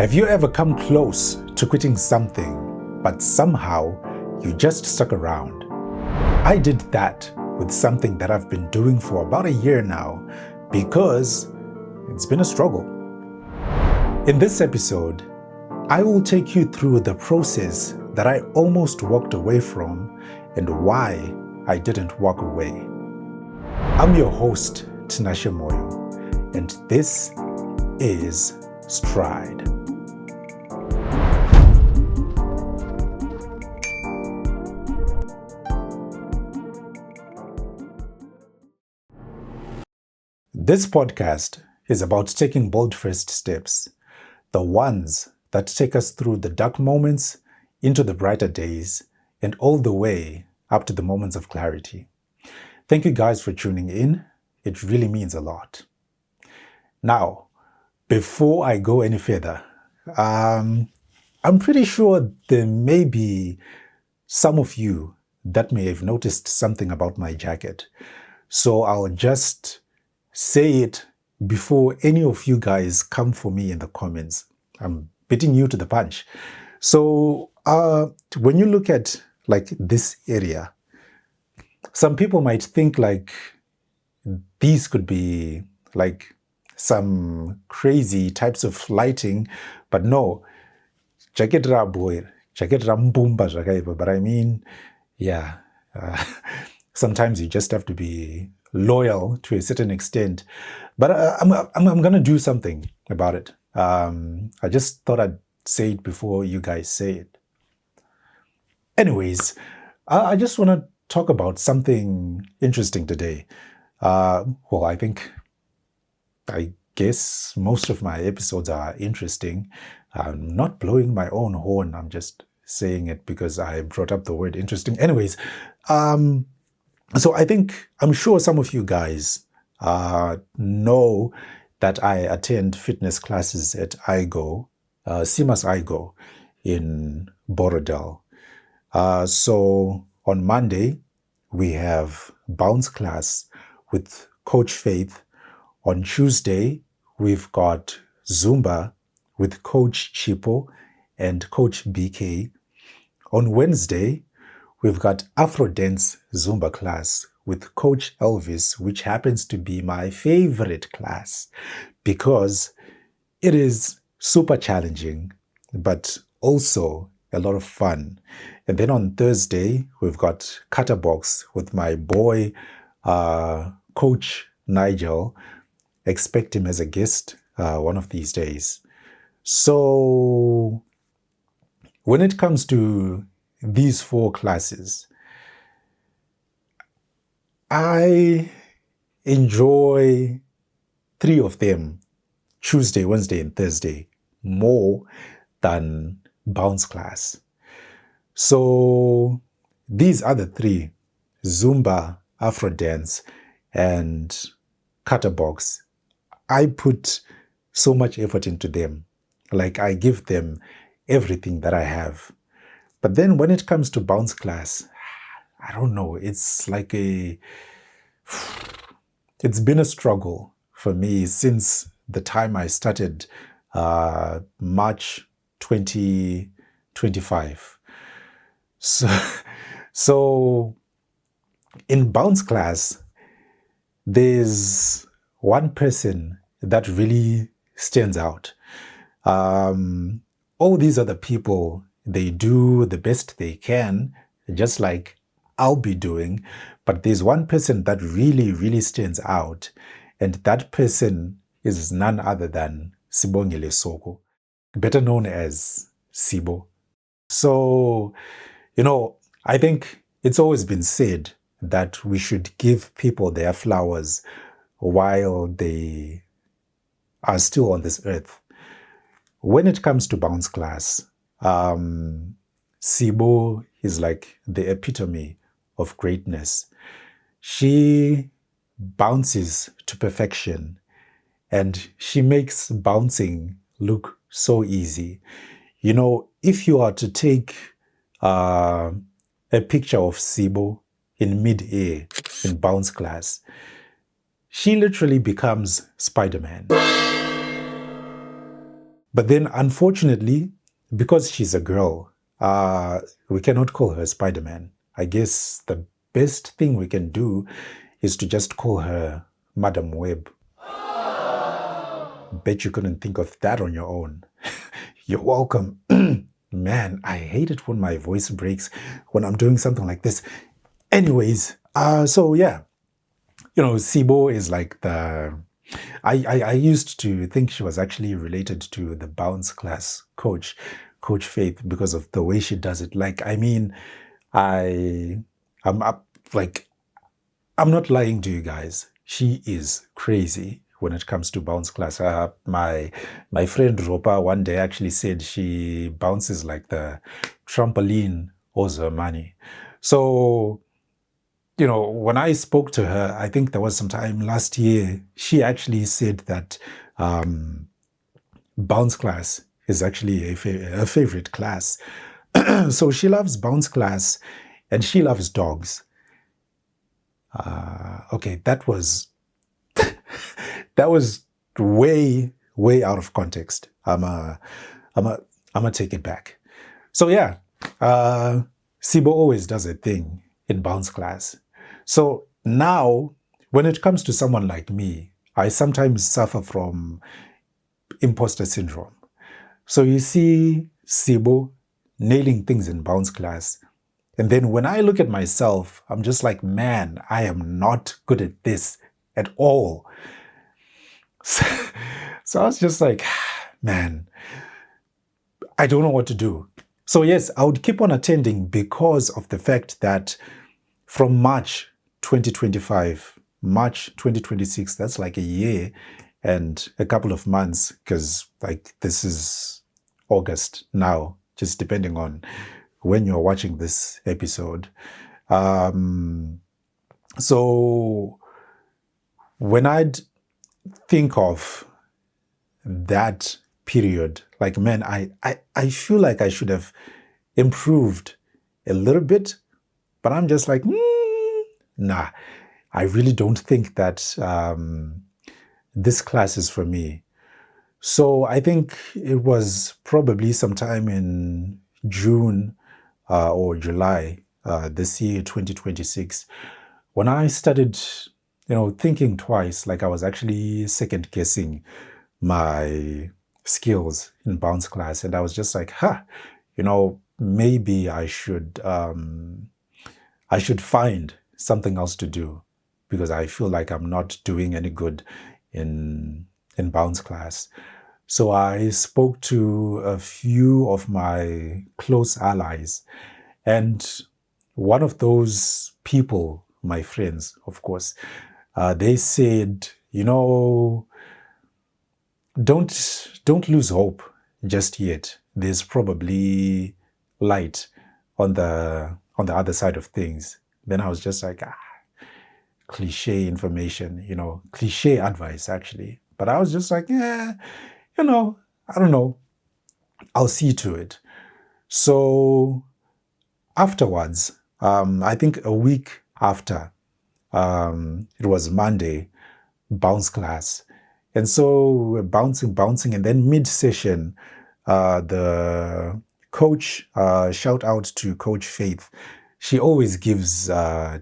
Have you ever come close to quitting something, but somehow you just stuck around? I did that with something that I've been doing for about a year now because it's been a struggle. In this episode, I will take you through the process that I almost walked away from and why I didn't walk away. I'm your host, Tinashe Moyo, and this is Stride. This podcast is about taking bold first steps, the ones that take us through the dark moments, into the brighter days, and all the way up to the moments of clarity. Thank you guys for tuning in. It really means a lot. Now, before I go any further, I'm pretty sure there may be some of you that may have noticed something about my jacket. So I'll just say it before any of you guys come for me in the comments. I'm beating you to the punch. So when you look at like this area, some people might think like these could be like some crazy types of lighting, but no, jacket ra boy, jacket ra mbumba jakaipa. But I mean, yeah, sometimes you just have to be loyal to a certain extent. But I'm gonna do something about it. I just thought I'd say it before you guys say it. Anyways, I just want to talk about something interesting today. I guess most of my episodes are interesting. I'm not blowing my own horn. I'm just saying it because I brought up the word interesting. Anyways, so I'm sure some of you guys know that I attend fitness classes at IGO, Simas IGO in Borodale. So on Monday, we have bounce class with Coach Faith. On Tuesday, we've got Zumba with Coach Chipo and Coach BK. On Wednesday, we've got Afro Dance Zumba class with Coach Elvis, which happens to be my favorite class because it is super challenging, but also a lot of fun. And then on Thursday, we've got Kata Box with my boy, Coach Nigel. Expect him as a guest one of these days. So when it comes to these 4 classes, I enjoy 3 of them, Tuesday, Wednesday, and Thursday, more than bounce class. So these other 3, Zumba, Afro Dance, and Kata Box, I put so much effort into them. Like I give them everything that I have. But then when it comes to bounce class, I don't know, it's been a struggle for me since the time I started March 2025. So in bounce class, there's one person that really stands out. All these other people, they do the best they can, just like I'll be doing. But there's one person that really, really stands out. And that person is none other than Sibongile Soko, better known as Sibo. So, I think it's always been said that we should give people their flowers while they are still on this earth. When it comes to bounce class, Sibo is like the epitome of greatness. She bounces to perfection and she makes bouncing look so easy. If you are to take a picture of Sibo in mid-air in bounce class, she literally becomes Spider-Man. But then, unfortunately, because she's a girl, we cannot call her Spider-Man. I guess the best thing we can do is to just call her Madam Web. Bet you couldn't think of that on your own. You're welcome. Man, I hate it when my voice breaks when I'm doing something like this. Anyways, so yeah, Sibo is like the. I used to think she was actually related to the bounce class coach, Coach Faith, because of the way she does it. Like, I mean, I'm up, like, I'm not lying to you guys. She is crazy when it comes to bounce class. My friend Ropa one day actually said she bounces like the trampoline owes her money. So, when I spoke to her, I think there was some time last year, she actually said that bounce class is actually her favorite class. So she loves bounce class and she loves dogs. Okay, that was way, way out of context. I'm gonna take it back. So yeah, Sibo always does a thing in bounce class. So now, when it comes to someone like me, I sometimes suffer from imposter syndrome. So you see Sibo nailing things in bounce class. And then when I look at myself, I'm just like, man, I am not good at this at all. So I was just like, man, I don't know what to do. So yes, I would keep on attending because of the fact that from March 2025, March 2026, that's like a year and a couple of months, because like this is August now, just depending on when you're watching this episode. So when I'd think of that period, like, man, I feel like I should have improved a little bit, but I'm just like, nah, I really don't think that this class is for me. So I think it was probably sometime in June or July this year, 2026, when I started, thinking twice, like I was actually second guessing my skills in bounce class. And I was just like, maybe I should find something else to do because I feel like I'm not doing any good in bounce class. So I spoke to a few of my close allies, and one of those people, my friends, of course, they said, don't lose hope just yet. There's probably light on the other side of things. Then I was just like, cliche information, cliche advice actually. But I was just like, yeah, I don't know. I'll see to it. So afterwards, I think a week after, it was Monday, bounce class. And so we're bouncing, and then mid-session, the coach, shout out to Coach Faith. She always gives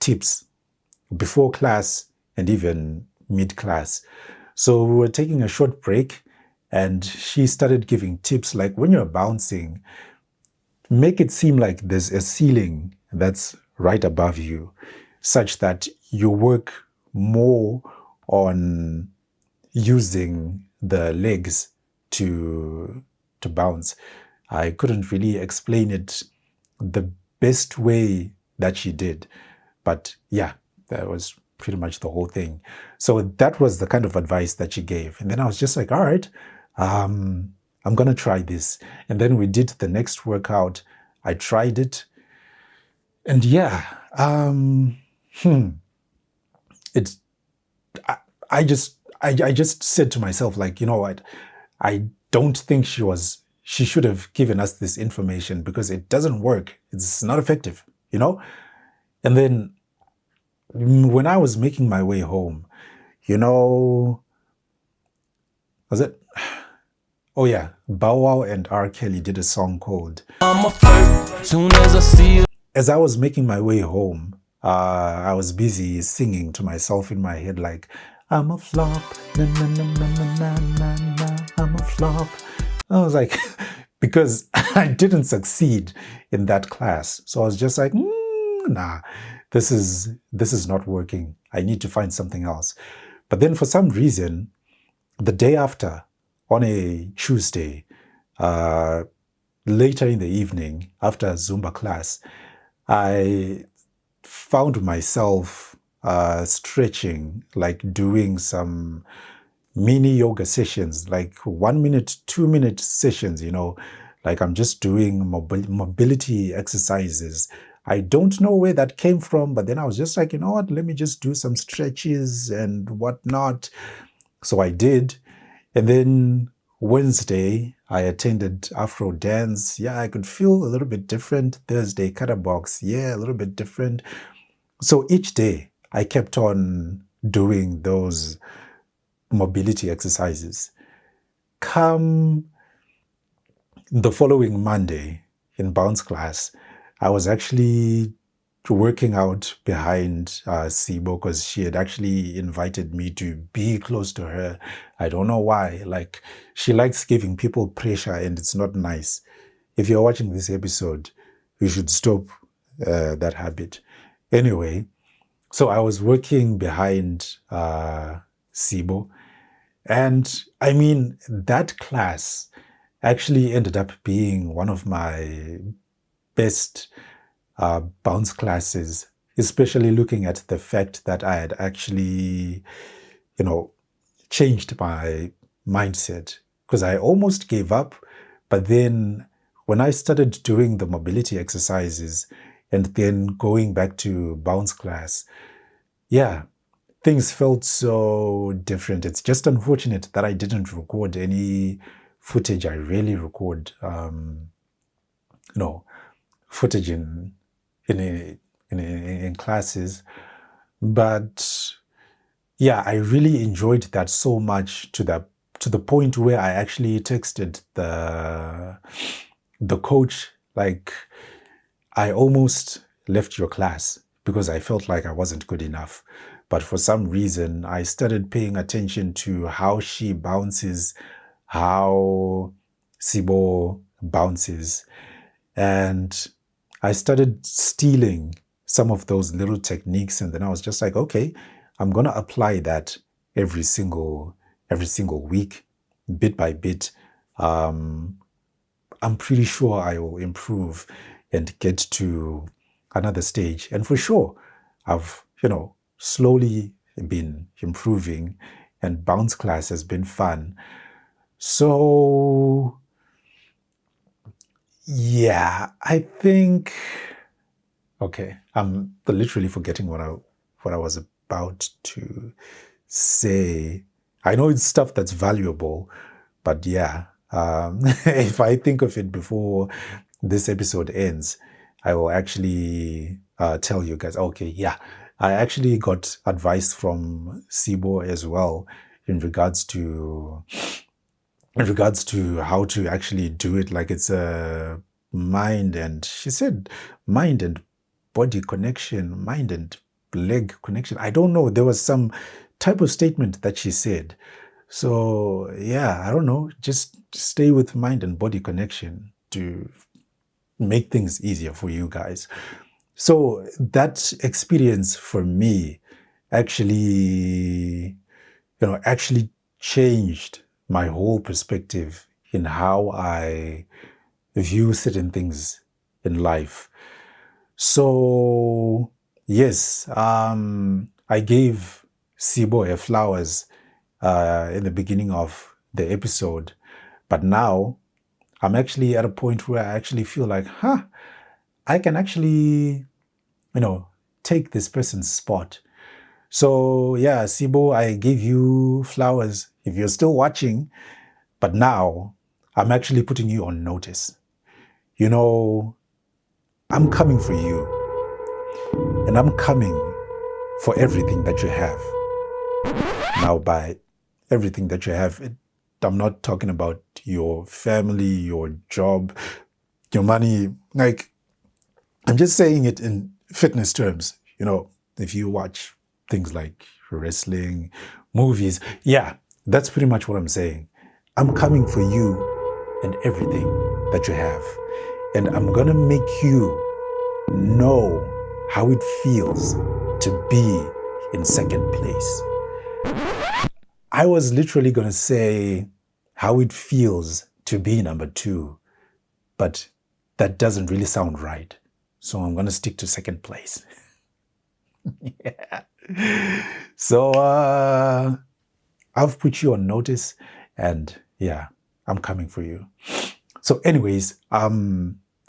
tips before class and even mid-class. So we were taking a short break, and she started giving tips like, when you're bouncing, make it seem like there's a ceiling that's right above you, such that you work more on using the legs to bounce. I couldn't really explain it the best way that she did, but yeah, that was pretty much the whole thing. So that was the kind of advice that she gave, and then I was just like, all right, I'm gonna try this. And then we did the next workout. I tried it, and yeah, it's I just said to myself, like, you know what? I don't think she should have given us this information because it doesn't work. It's not effective, And then when I was making my way home, was it? Oh yeah, Bow Wow and R. Kelly did a song called I'm a flirt soon as I see you. As I was making my way home, I was busy singing to myself in my head, like, I'm a flop, na na na na na na na na, I'm a flop. I was like, because I didn't succeed in that class. So I was just like, nah, this is not working. I need to find something else. But then for some reason, the day after, on a Tuesday, uh, later in the evening, after a Zumba class, I found myself stretching, like doing some mini yoga sessions, like 1 minute, 2 minute sessions, like I'm just doing mobility exercises. I don't know where that came from, but then I was just like, you know what, let me just do some stretches and whatnot. So I did. And then Wednesday, I attended Afro dance. Yeah, I could feel a little bit different. Thursday, kata box. Yeah, a little bit different. So each day, I kept on doing those mobility exercises. Come the following Monday in bounce class, I was actually working out behind Sibo because she had actually invited me to be close to her. I don't know why. Like, she likes giving people pressure and it's not nice. If you're watching this episode, you should stop that habit. Anyway, so I was working behind Sibo. And I mean, that class actually ended up being one of my best bounce classes, especially looking at the fact that I had actually, you know, changed my mindset because I almost gave up. But then when I started doing the mobility exercises and then going back to bounce class, yeah, things felt so different. It's just unfortunate that I didn't record any footage. I rarely record, you know, footage in in classes. But yeah, I really enjoyed that so much to the point where I actually texted the coach, like, I almost left your class because I felt like I wasn't good enough. But for some reason, I started paying attention to how she bounces, how Sibo bounces. And I started stealing some of those little techniques. And then I was just like, okay, I'm going to apply that every single week, bit by bit. Um, I'm pretty sure I will improve and get to another stage. And for sure, I've, slowly been improving, and bounce class has been fun. So, yeah, I think, okay, I'm literally forgetting what I was about to say. I know it's stuff that's valuable, but yeah, if I think of it before this episode ends, I will actually tell you guys, okay, yeah, I actually got advice from Sibo as well in regards to how to actually do it. Like, it's a mind and she said mind and body connection, mind and leg connection. I don't know. There was some type of statement that she said. So yeah, I don't know. Just stay with mind and body connection to make things easier for you guys. So that experience for me actually, actually changed my whole perspective in how I view certain things in life. So yes, I gave Sibo her flowers in the beginning of the episode, but now I'm actually at a point where I actually feel like, I can actually, take this person's spot. So yeah, Sibo, I gave you flowers if you're still watching, but now I'm actually putting you on notice. I'm coming for you, and I'm coming for everything that you have. Now, by everything that you have, it I'm not talking about your family, your job, your money. Like, I'm just saying it in fitness terms. If you watch things like wrestling, movies, yeah, that's pretty much what I'm saying. I'm coming for you and everything that you have. And I'm going to make you know how it feels to be in second place. I was literally going to say how it feels to be number two, but that doesn't really sound right. So I'm going to stick to second place. Yeah. So I've put you on notice, and yeah, I'm coming for you. So anyways,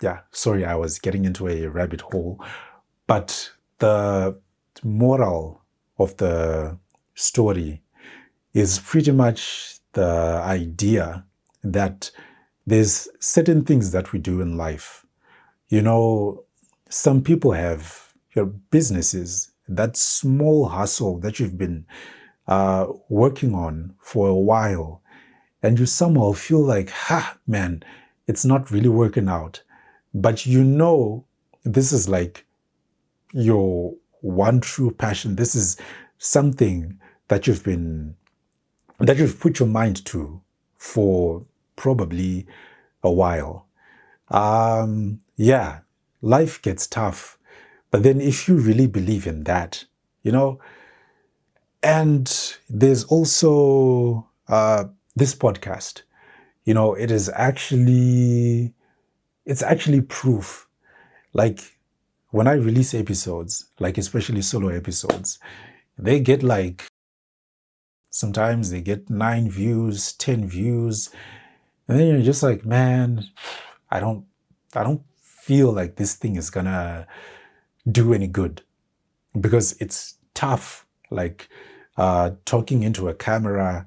yeah, sorry, I was getting into a rabbit hole, but the moral of the story is pretty much the idea that there's certain things that we do in life. Some people have your businesses, that small hustle that you've been working on for a while, and you somehow feel like, man, it's not really working out. But this is like your one true passion. This is something that you've put your mind to for probably a while. Yeah, life gets tough. But then if you really believe in that, and there's also this podcast, it's actually proof. Like when I release episodes, like especially solo episodes, they get sometimes they get 9 views, 10 views. And then you're just like, man, I don't feel like this thing is gonna do any good, because it's tough, like talking into a camera,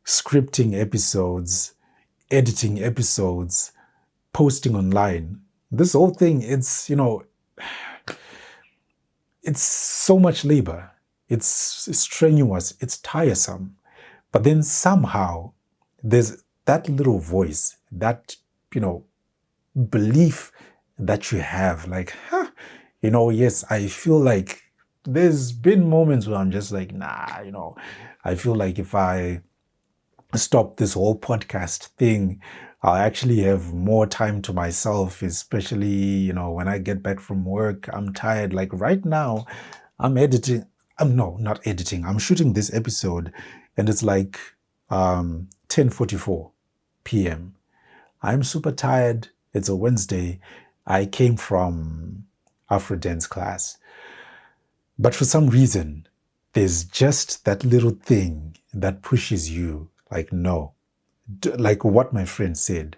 scripting episodes, editing episodes, posting online. This whole thing, it's so much labor. It's strenuous, it's tiresome. But then somehow there's that little voice, that, belief that you have, like, yes, I feel like there's been moments where I'm just like, nah, I feel like if I stop this whole podcast thing, I'll actually have more time to myself, especially, when I get back from work. I'm tired. Like right now, I'm editing. No, not editing. I'm shooting this episode, and it's like 10:44 p.m. I'm super tired. It's a Wednesday. I came from Afro dance class. But for some reason, there's just that little thing that pushes you, like, no. Like what my friend said,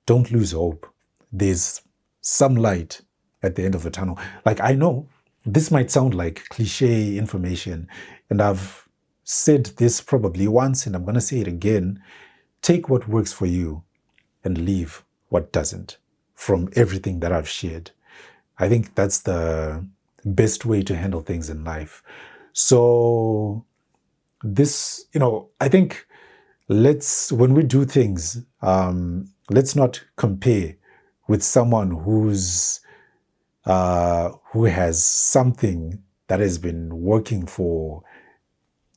don't lose hope. There's some light at the end of the tunnel. Like, I know this might sound like cliche information, and I've said this probably once, and I'm going to say it again. Take what works for you and leave what doesn't, from everything that I've shared. I think that's the best way to handle things in life. So this, I think when we do things, let's not compare with someone who has something that has been working for,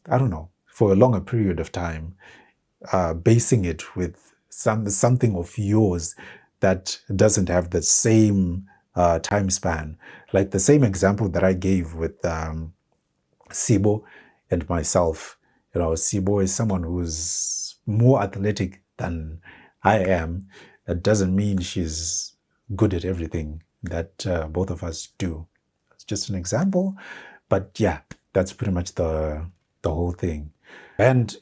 I don't know, for a longer period of time, basing it with something of yours that doesn't have the same time span. Like the same example that I gave with Sibo and myself. Sibo is someone who's more athletic than I am. That doesn't mean she's good at everything that both of us do. It's just an example. But yeah, that's pretty much the whole thing. And,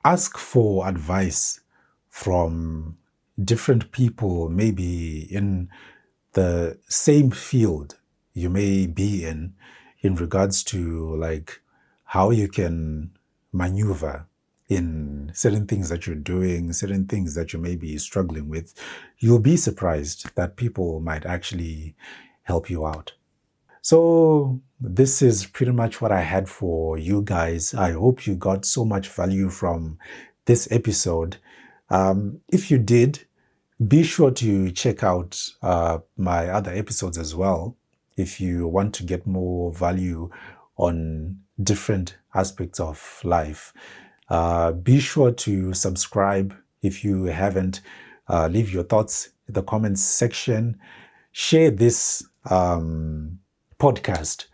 ask for advice from different people, maybe in the same field you may be in regards to like how you can maneuver in certain things that you're doing, certain things that you may be struggling with. You'll be surprised that people might actually help you out. So this is pretty much what I had for you guys. I hope you got so much value from this episode. If you did, be sure to check out my other episodes as well if you want to get more value on different aspects of life. Be sure to subscribe if you haven't. Leave your thoughts in the comments section. Share this podcast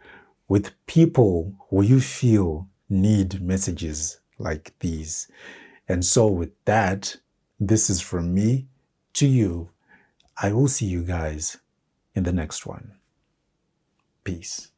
with people who you feel need messages like these. And so, with that, this is from me to you. I will see you guys in the next one. Peace.